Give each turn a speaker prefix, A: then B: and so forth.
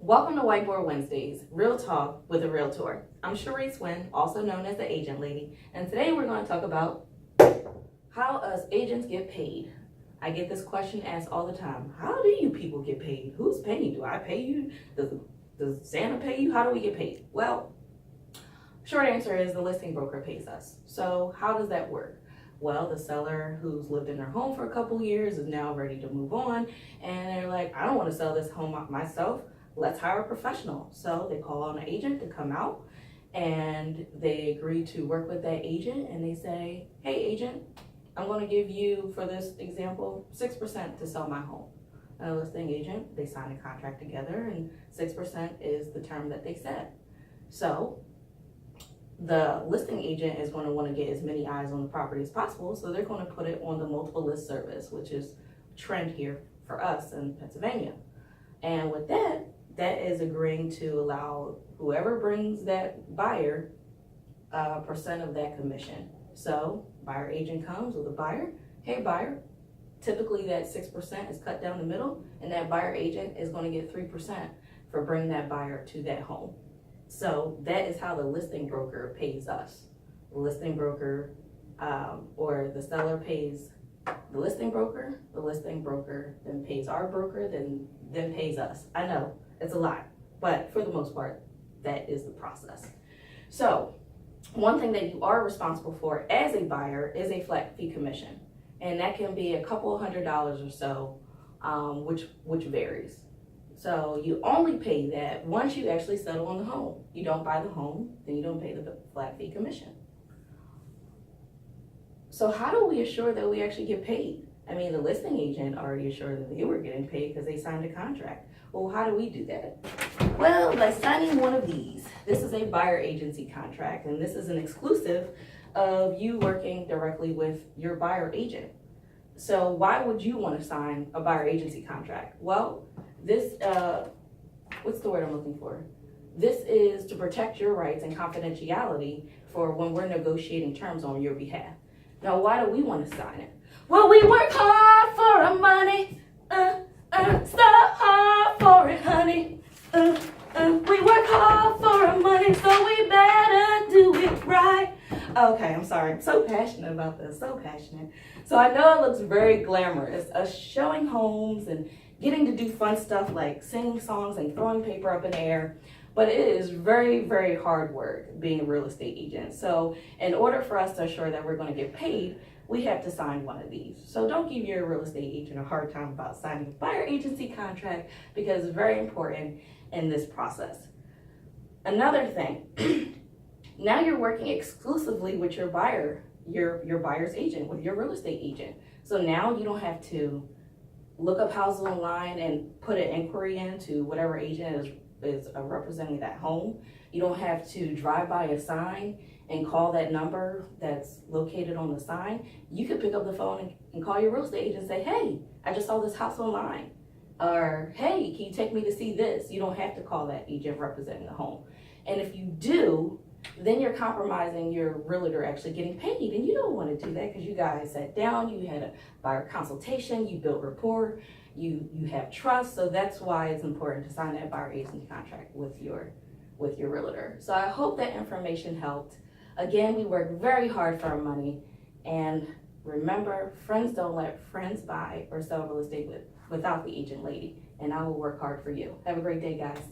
A: Welcome to Whiteboard Wednesdays, Real Talk with a Realtor. I'm Sharice Wynn, also known as the Agent Lady, and today we're going to talk about how us agents get paid. I get this question asked all the time. How do you people get paid? Who's paying you? Do I pay you? Does Santa pay you? How do we get paid? Well, short answer is the listing broker pays us. So how does that work? Well, the seller who's lived in their home for a couple years is now ready to move on, and they're like, I don't want to sell this home myself. Let's hire a professional. So they call on an agent to come out, and they agree to work with that agent, and they say, hey agent, I'm going to give you, for this example, 6% to sell my home. And a listing agent, they sign a contract together, and 6% is the term that they set. So the listing agent is going to want to get as many eyes on the property as possible, so they're going to put it on the multiple list service, which is a trend here for us in Pennsylvania. And with that, that is agreeing to allow whoever brings that buyer a percent of that commission. So buyer agent comes with a buyer. Hey buyer, typically that 6% is cut down the middle, and that buyer agent is going to get 3% for bringing that buyer to that home. So that is how the listing broker pays us. The listing broker or the seller pays the listing broker then pays our broker, then pays us. I know it's a lot, but for the most part, that is the process. So one thing that you are responsible for as a buyer is a flat fee commission, and that can be a couple $100 or so, which varies. So you only pay that once you actually settle on the home. You don't buy the home, then you don't pay the flat fee commission. So how do we assure that we actually get paid? I mean, the listing agent already assured that they were getting paid because they signed a contract. Well, how do we do that? Well, by signing one of these. This is a buyer agency contract, and this is an exclusive of you working directly with your buyer agent. So why would you want to sign a buyer agency contract? Well, this, what's the word I'm looking for? This is to protect your rights and confidentiality for when we're negotiating terms on your behalf. Now, why do we want to sign it? Well, we work hard for our money, so hard for it, honey. We work hard for our money, so we better do it right. Okay, I'm sorry. I'm so passionate about this, so passionate. So I know it looks very glamorous, us showing homes and getting to do fun stuff like singing songs and throwing paper up in the air. But it is very, very hard work being a real estate agent. So in order for us to assure that we're going to get paid, we have to sign one of these. So don't give your real estate agent a hard time about signing a buyer agency contract, because it's very important in this process. Another thing, now you're working exclusively with your buyer, your buyer's agent, with your real estate agent. So now you don't have to look up houses online and put an inquiry into whatever agent is representing that home. You don't have to drive by a sign and call that number that's located on the sign. You could pick up the phone and call your real estate agent and say, hey, I just saw this house online. Or, hey, can you take me to see this? You don't have to call that agent representing the home. And if you do, then you're compromising your realtor actually getting paid. And you don't want to do that, because you guys sat down, you had a buyer consultation, you built rapport, you have trust. So that's why it's important to sign that buyer agency contract with your realtor. So I hope that information helped. Again, we work very hard for our money, and remember, friends don't let friends buy or sell real estate without the agent lady, and I will work hard for you. Have a great day, guys.